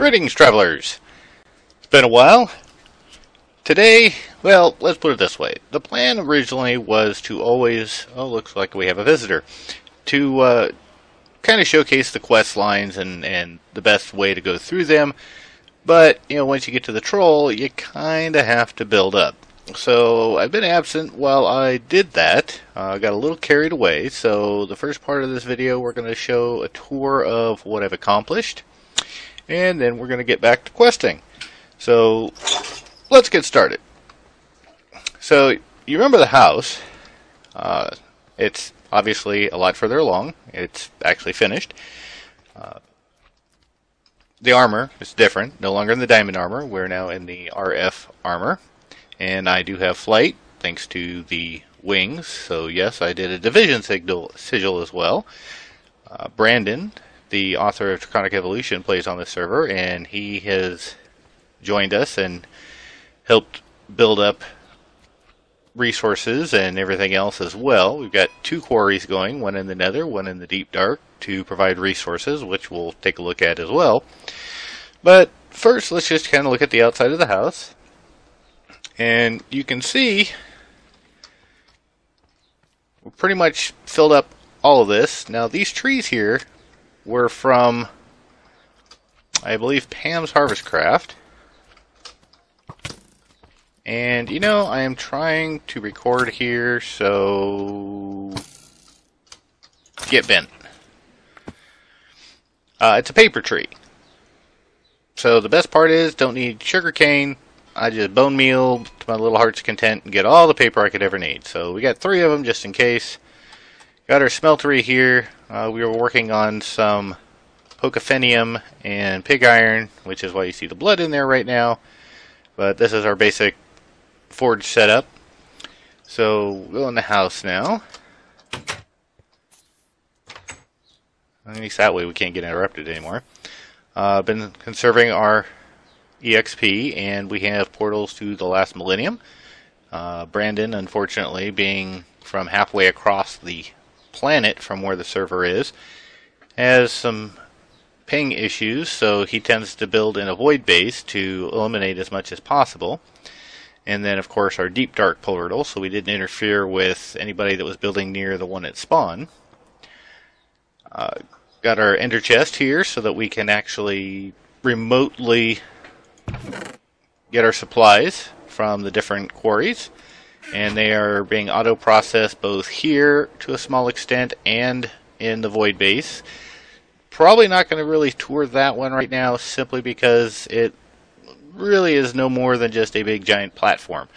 Greetings, travelers! It's been a while. Today, well, let's put it this way. The plan originally was to always, looks like we have a visitor, to kind of showcase the quest lines and the best way to go through them. But, once you get to the troll, you kind of have to build up. So, I've been absent while I did that. I got a little carried away. So, the first part of this video, we're going to show a tour of what I've accomplished. And then we're going to get back to questing. So, let's get started. So, you remember the house. It's obviously a lot further along. It's actually finished. The armor is different. No longer in the diamond armor. We're now in the RF armor. And I do have flight, thanks to the wings. So yes, I did a division sigil as well. Brandon, the author of Draconic Evolution, plays on this server, and he has joined us and helped build up resources and everything else as well. We've got 2 quarries going, one in the Nether, one in the Deep Dark, to provide resources, which we'll take a look at as well. But first, let's just kind of look at the outside of the house. And you can see we pretty much filled up all of this. Now these trees here were from, I believe, Pam's Harvestcraft. And I am trying to record here, so get bent. It's a paper tree. So the best part is, don't need sugar cane. I just bone meal to my little heart's content and get all the paper I could ever need. So we got 3 of them just in case. Got our smeltery here. We were working on some pocophenium and pig iron, which is why you see the blood in there right now. But this is our basic forge setup. So we'll go in the house now. At least that way we can't get interrupted anymore. Been conserving our EXP, and we have portals to the last millennium. Brandon, unfortunately, being from halfway across the planet from where the server is, has some ping issues, so he tends to build in a void base to eliminate as much as possible. And then, of course, our Deep Dark portal, so we didn't interfere with anybody that was building near the one at spawn. Got our ender chest here so that we can actually remotely get our supplies from the different quarries, and they are being auto-processed both here to a small extent and in the void base. Probably not going to really tour that one right now, simply because it really is no more than just a big giant platform.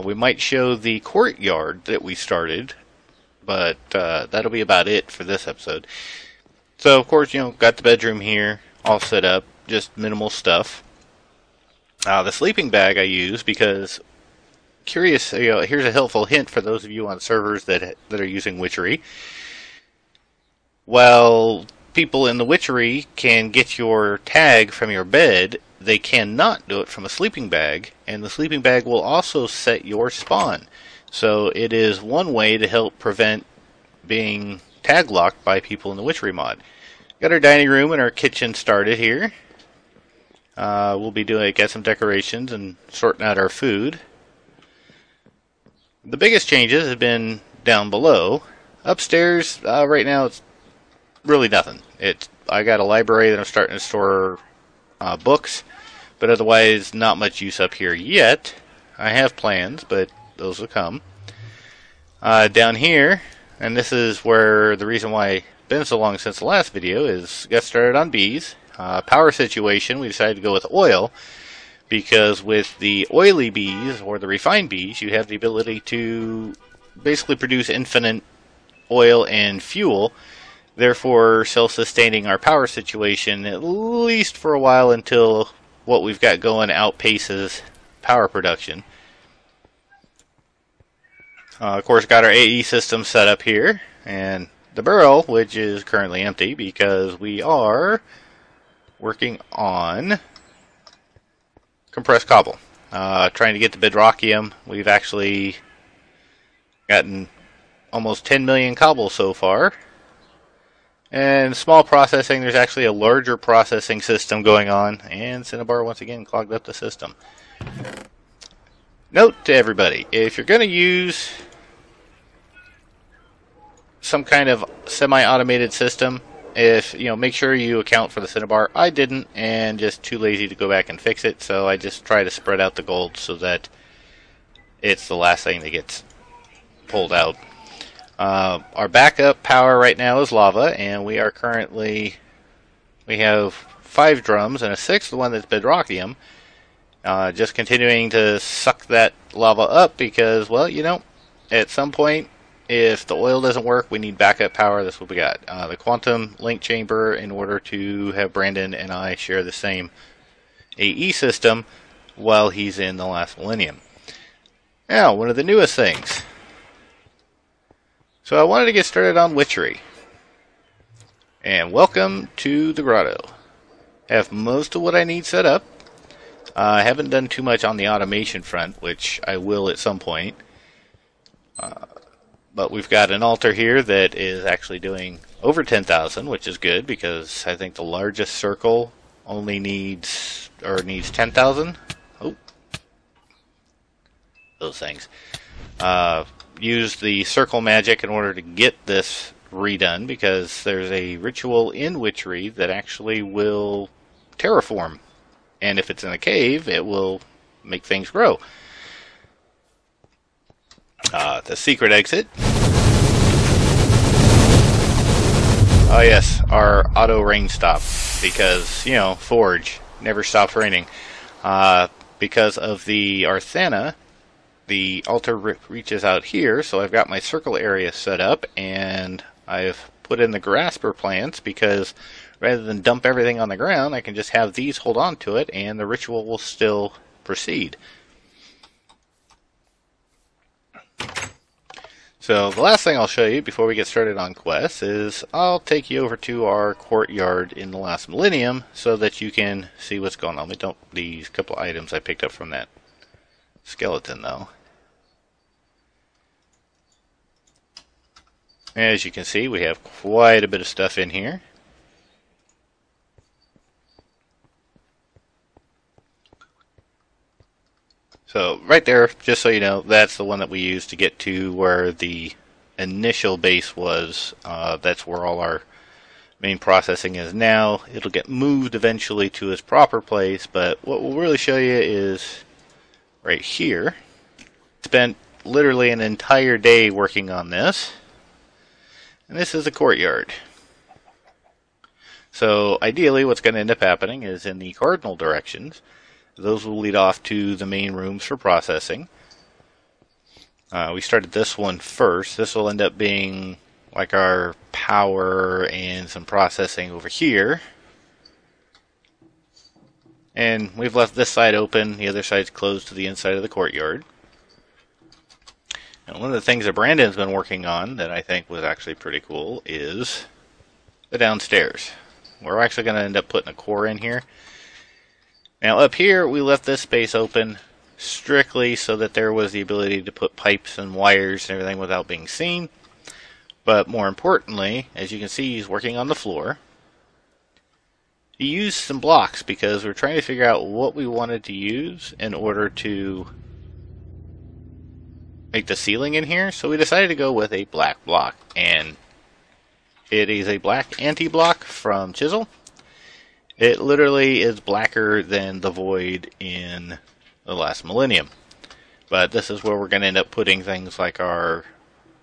We might show the courtyard that we started, but that'll be about it for this episode. So of course, got the bedroom here all set up, just minimal stuff. The sleeping bag I use because, here's a helpful hint for those of you on servers that are using witchery. While people in the witchery can get your tag from your bed, they cannot do it from a sleeping bag, and the sleeping bag will also set your spawn. So it is one way to help prevent being tag locked by people in the witchery mod. Got our dining room and our kitchen started here. We'll be got some decorations and sorting out our food. The biggest changes have been down below. Upstairs, right now it's really nothing. I got a library that I'm starting to store books, but otherwise not much use up here yet. I have plans, but those will come. Down here, and this is where the reason why it's been so long since the last video is got started on bees. Power situation, we decided to go with oil because with the oily bees or the refined bees, you have the ability to basically produce infinite oil and fuel, therefore self-sustaining our power situation at least for a while until what we've got going outpaces power production. Of course, got our AE system set up here, and the barrel, which is currently empty because we are working on compressed cobble. Trying to get the bedrockium. We've actually gotten almost 10 million cobble so far. And small processing, there's actually a larger processing system going on, and Cinnabar once again clogged up the system. Note to everybody, if you're going to use some kind of semi-automated system, make sure you account for the Cinnabar. I didn't, and just too lazy to go back and fix it, so I just try to spread out the gold so that it's the last thing that gets pulled out. Our backup power right now is lava, and we have 5 drums and a 6th one that's bedrockium. Just continuing to suck that lava up because, well, at some point, if the oil doesn't work, we need backup power. That's what we got. The quantum link chamber, in order to have Brandon and I share the same AE system while he's in the last millennium. Now, one of the newest things. So I wanted to get started on witchery. And welcome to the grotto. Have most of what I need set up. I haven't done too much on the automation front, which I will at some point. But we've got an altar here that is actually doing over 10,000, which is good because I think the largest circle only needs 10,000. Oh, those things. Use the circle magic in order to get this redone because there's a ritual in witchery that actually will terraform, and if it's in a cave, it will make things grow. The secret exit. Oh yes, our auto rain stop because Forge never stops raining. Because of the Arthana, the altar reaches out here, so I've got my circle area set up, and I've put in the grasper plants because rather than dump everything on the ground, I can just have these hold on to it, and the ritual will still proceed. So the last thing I'll show you before we get started on quests is I'll take you over to our courtyard in the last millennium so that you can see what's going on. Let me dump these couple items I picked up from that skeleton though. As you can see, we have quite a bit of stuff in here. So right there, just so you know, that's the one that we used to get to where the initial base was. That's where all our main processing is now. It'll get moved eventually to its proper place, but what we'll really show you is right here. Spent literally an entire day working on this. And this is the courtyard. So ideally what's going to end up happening is in the cardinal directions, those will lead off to the main rooms for processing. We started this one first. This will end up being like our power and some processing over here. And we've left this side open. The other side's closed to the inside of the courtyard. And one of the things that Brandon's been working on that I think was actually pretty cool is the downstairs. We're actually going to end up putting a core in here. Now up here we left this space open strictly so that there was the ability to put pipes and wires and everything without being seen. But more importantly, as you can see, he's working on the floor. He used some blocks because we're trying to figure out what we wanted to use in order to make the ceiling in here. So we decided to go with a black block, and it is a black anti-block from Chisel. It literally is blacker than the void in the last millennium. But this is where we're going to end up putting things like our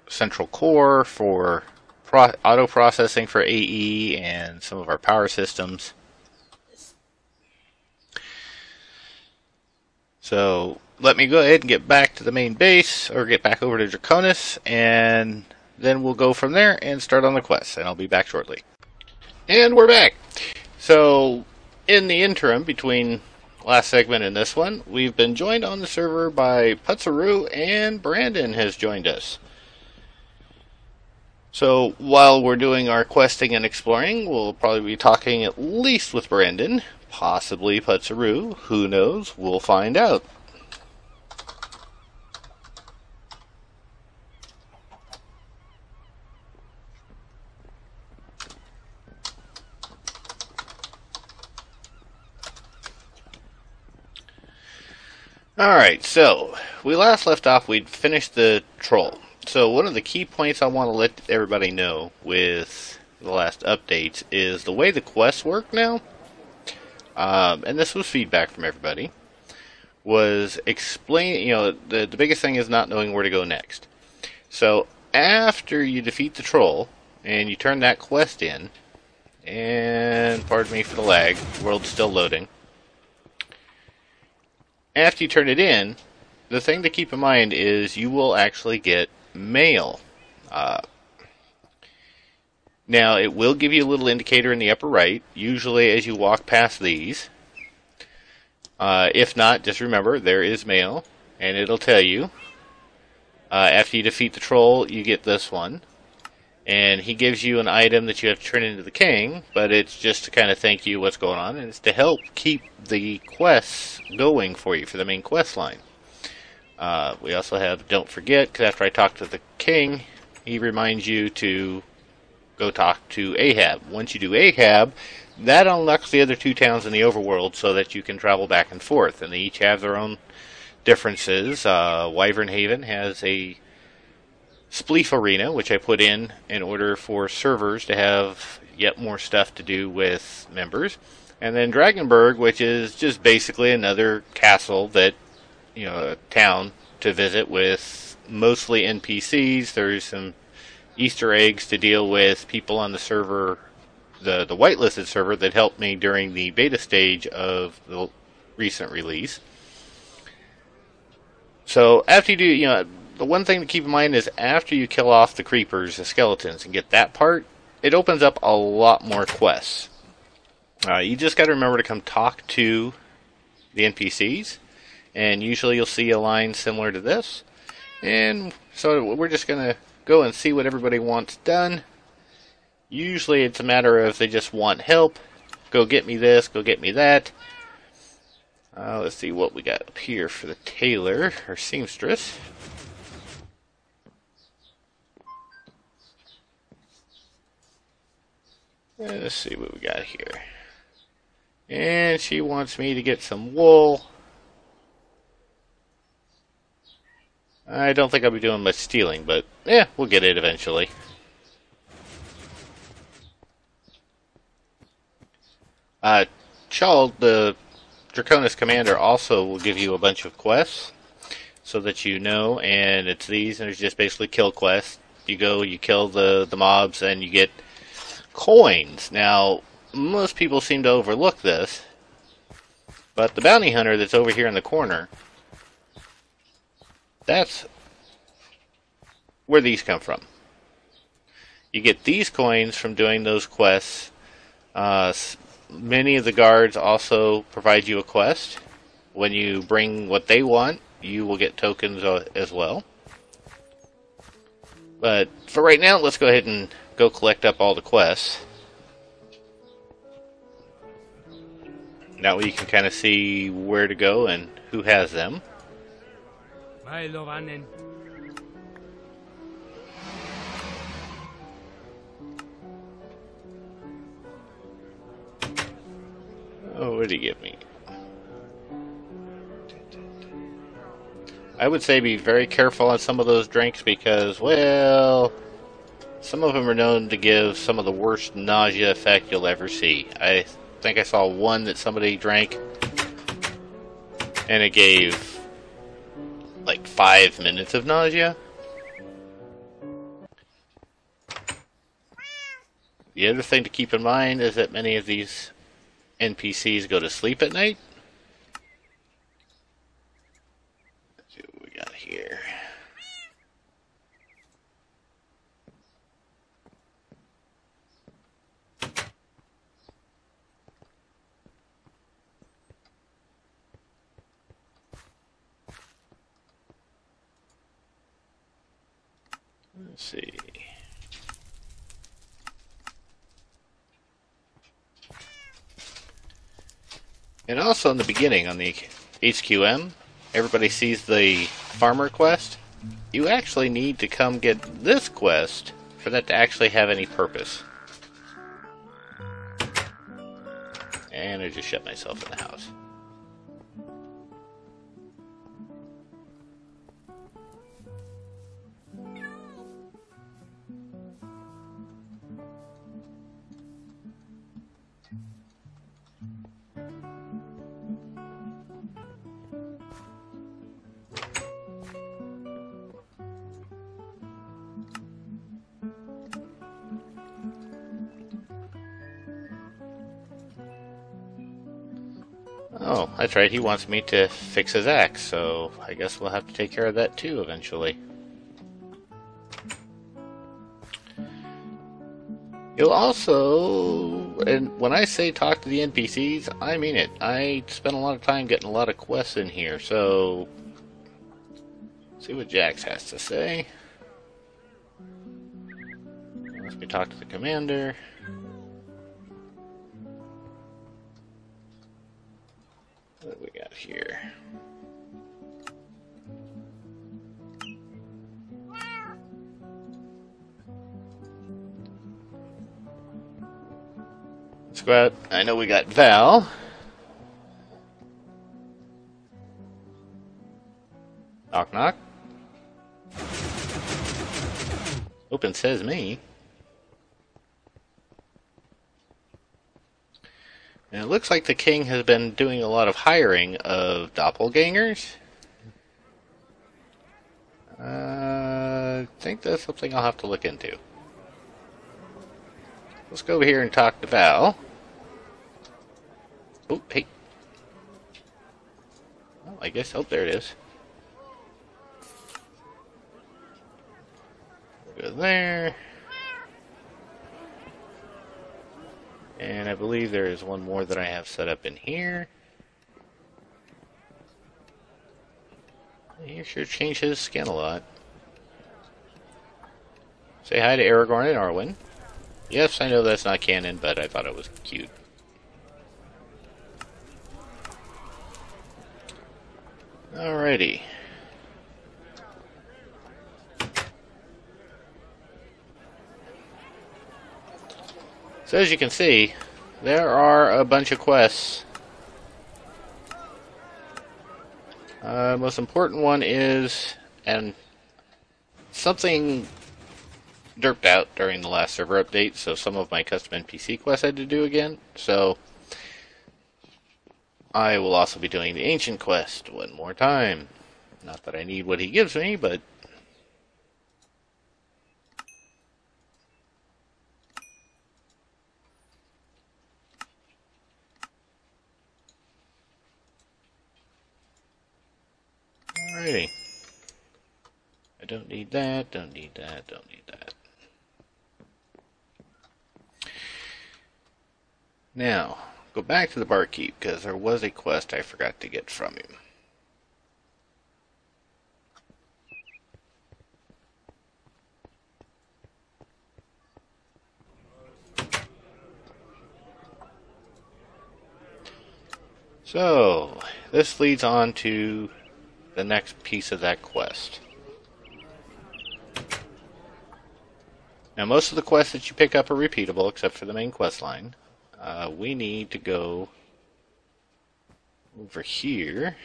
central core for auto processing for AE and some of our power systems. So let me go ahead and get back to the main base, or get back over to Draconis, and then we'll go from there and start on the quest, and I'll be back shortly. And we're back! So, in the interim between last segment and this one, we've been joined on the server by Putzaroo, and Brandon has joined us. So, while we're doing our questing and exploring, we'll probably be talking at least with Brandon, possibly Putzaroo, who knows, we'll find out. Alright, so we last left off, we'd finished the troll. So one of the key points I want to let everybody know with the last updates is the way the quests work now, and this was feedback from everybody, was explain, the biggest thing is not knowing where to go next. So after you defeat the troll, and you turn that quest in, and pardon me for the lag, the world's still loading. After you turn it in, the thing to keep in mind is you will actually get mail. Now, it will give you a little indicator in the upper right, usually as you walk past these. If not, just remember, there is mail, and it'll tell you. After you defeat the troll, you get this one. And he gives you an item that you have to turn into the king, but it's just to kind of thank you what's going on, and it's to help keep the quests going for you for the main quest line. We also have Don't Forget, because after I talk to the king, he reminds you to go talk to Ahab. Once you do Ahab, that unlocks the other two towns in the overworld so that you can travel back and forth, and they each have their own differences. Wyvern Haven has a Spleef Arena, which I put in order for servers to have yet more stuff to do with members. And then Dragonburg, which is just basically another castle that, a town to visit with mostly NPCs. There's some Easter eggs to deal with people on the server, the whitelisted server that helped me during the beta stage of the recent release. So after you do, the one thing to keep in mind is after you kill off the creepers, the skeletons, and get that part, it opens up a lot more quests. You just got to remember to come talk to the NPCs, and usually you'll see a line similar to this. And so we're just going to go and see what everybody wants done. Usually it's a matter of they just want help. Go get me this, go get me that. Let's see what we got up here for the tailor, or seamstress. Let's see what we got here. And she wants me to get some wool. I don't think I'll be doing much stealing, but yeah, we'll get it eventually. Chald, the Draconis commander, also will give you a bunch of quests so that you know, and it's these, and it's just basically kill quests. You go, you kill the mobs, and you get coins. Now, most people seem to overlook this, but the bounty hunter that's over here in the corner, that's where these come from. You get these coins from doing those quests. Many of the guards also provide you a quest. When you bring what they want, you will get tokens as well. But for right now, let's go ahead and go collect up all the quests. That way you can kind of see where to go and who has them. Oh, what did he give me? I would say be very careful on some of those drinks because, well, some of them are known to give some of the worst nausea effect you'll ever see. I think I saw one that somebody drank and it gave like 5 minutes of nausea. The other thing to keep in mind is that many of these NPCs go to sleep at night. Let's see what we got here. Let's see. And also in the beginning on the HQM, everybody sees the farmer quest. You actually need to come get this quest for that to actually have any purpose. And I just shut myself in the house. Oh, that's right, he wants me to fix his axe, so I guess we'll have to take care of that too eventually. You'll also, and when I say talk to the NPCs, I mean it. I spent a lot of time getting a lot of quests in here, so see what Jax has to say. Let me talk to the commander. What do we got here? Let's go out. I know we got Val. Knock knock. Open says me. And it looks like the king has been doing a lot of hiring of doppelgangers. I think that's something I'll have to look into. Let's go over here and talk to Val. Oh, hey. Oh, I guess, oh, there it is. We'll go there. And I believe there is one more that I have set up in here. He sure changed his skin a lot. Say hi to Aragorn and Arwen. Yes, I know that's not canon, but I thought it was cute. Alrighty. So as you can see, there are a bunch of quests. Most important one is, and something derped out during the last server update, so some of my custom NPC quests I had to do again. So I will also be doing the ancient quest one more time. Not that I need what he gives me, but alrighty. I don't need that, don't need that, don't need that. Now, go back to the barkeep, because there was a quest I forgot to get from him. So, this leads on to the next piece of that quest. Now, most of the quests that you pick up are repeatable, except for the main quest line. We need to go over here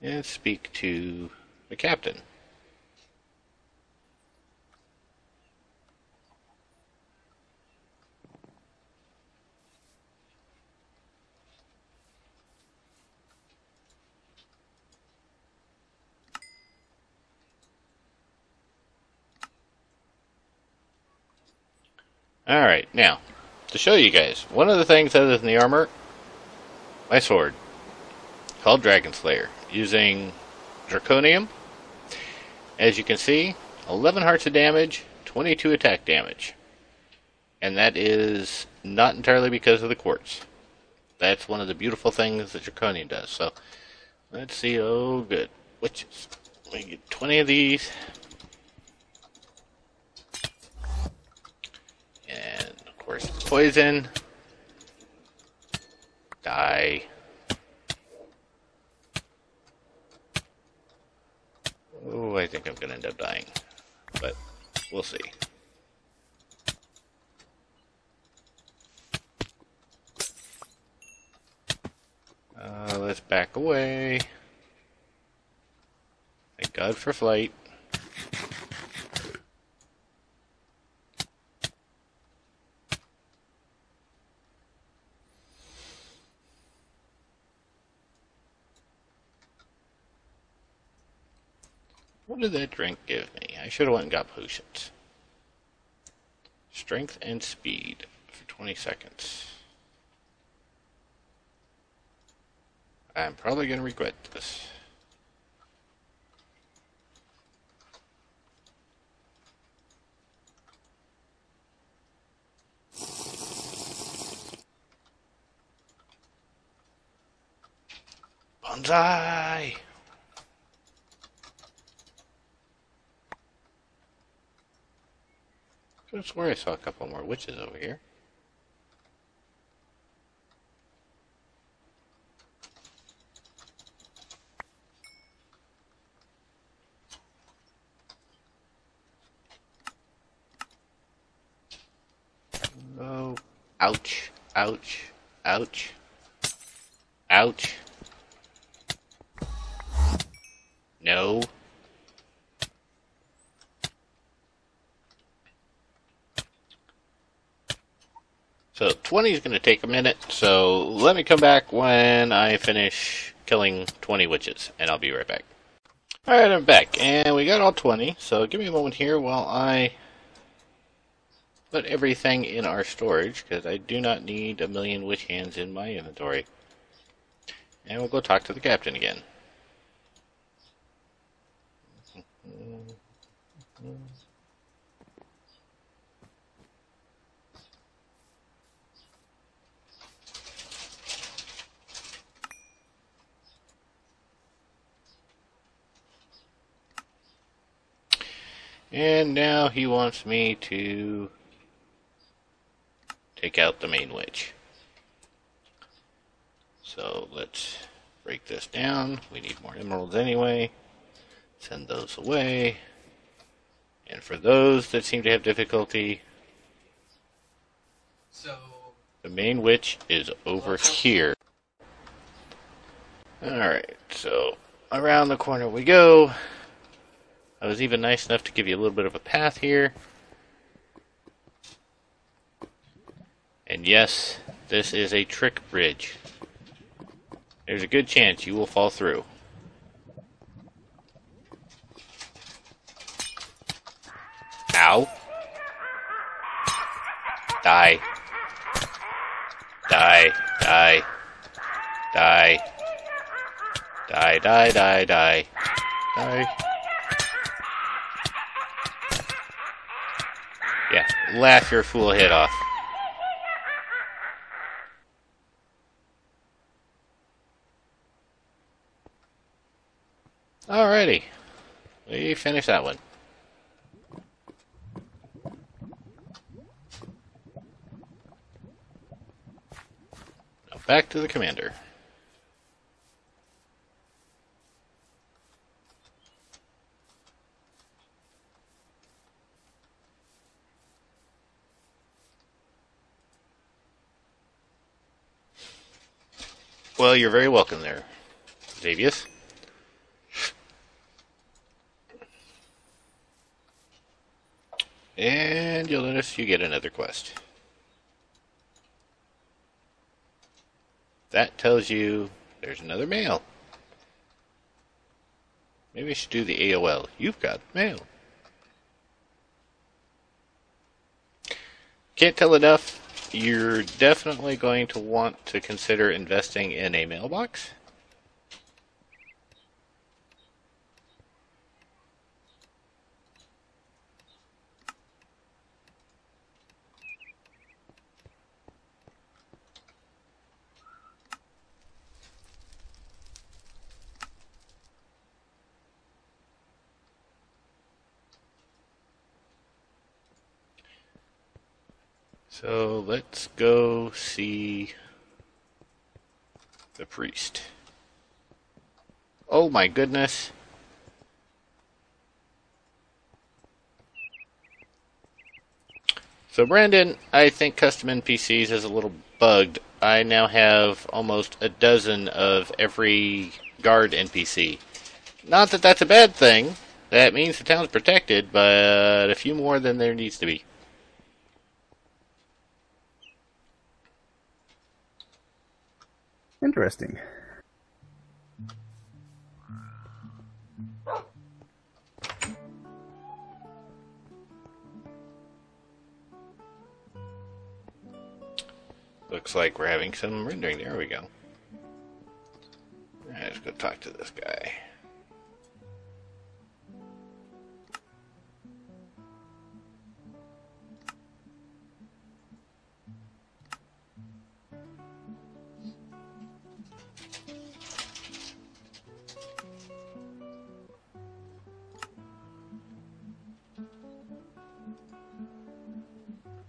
and speak to the captain. Alright, now, to show you guys, one of the things other than the armor, my sword, called Dragon Slayer, using Draconium. As you can see, 11 hearts of damage, 22 attack damage. And that is not entirely because of the quartz. That's one of the beautiful things that Draconium does. So, let's see, oh good. Witches. We get 20 of these. And, of course, poison. Die. Oh, I think I'm going to end up dying. But, we'll see. Let's back away. Thank God for flight. What did that drink give me? I should have went and got potions. Strength and speed for 20 seconds. I'm probably going to regret this. Bonsai! I swear I saw a couple more witches over here. Oh, ouch, ouch, ouch, ouch. No. So 20 is going to take a minute, so let me come back when I finish killing 20 witches, and I'll be right back. Alright, I'm back, and we got all 20, so give me a moment here while I put everything in our storage, because I do not need a million witch hands in my inventory. And we'll go talk to the captain again. And now he wants me to take out the main witch. So let's break this down. We need more emeralds anyway. Send those away. And for those that seem to have difficulty, the main witch is over here. Alright, so around the corner we go. I was even nice enough to give you a little bit of a path here. And yes, this is a trick bridge. There's a good chance you will fall through. Ow. Die. Die. Die. Die. Die, die, die, die. Die. Yeah, laugh your fool head off. Alrighty. We finished that one. Now back to the commander. Well, you're very welcome there, Xavius. And you'll notice you get another quest. That tells you there's another mail. Maybe I should do the AOL. You've got mail. Can't tell enough. You're definitely going to want to consider investing in a mailbox. So let's go see the priest. Oh my goodness. So Brandon, I think CustomNPCs is a little bugged. I now have almost a dozen of every guard NPC. Not that that's a bad thing. That means the town's protected, but a few more than there needs to be. Interesting. Looks like we're having some rendering. There we go. talk to this guy.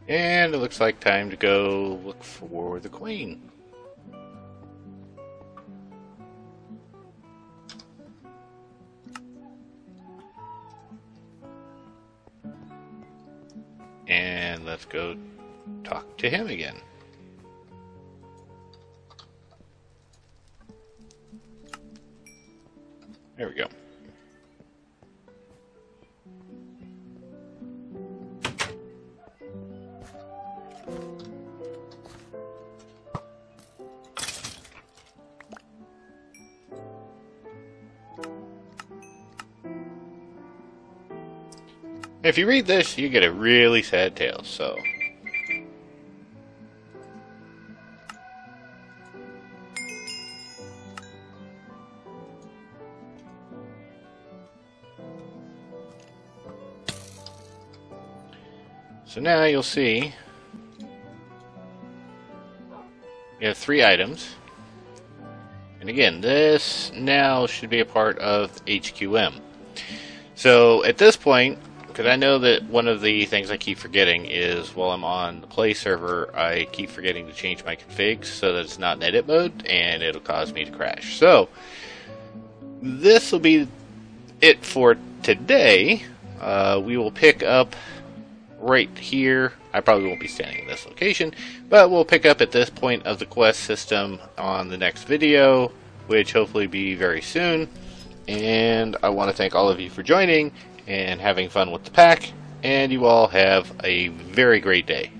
And it looks like time to go look for the queen. And let's go talk to him again. There we go. If you read this, you get a really sad tale, so... So now you'll see you have 3 items. And again, this now should be a part of HQM. So at this point, because I know that one of the things I keep forgetting is while I'm on the play server, I keep forgetting to change my configs so that it's not in edit mode, and it'll cause me to crash. So this will be it for today. We will pick up right here. I probably won't be standing in this location, but we'll pick up at this point of the quest system on the next video, which hopefully be very soon. And I want to thank all of you for joining and having fun with the pack, and you all have a very great day.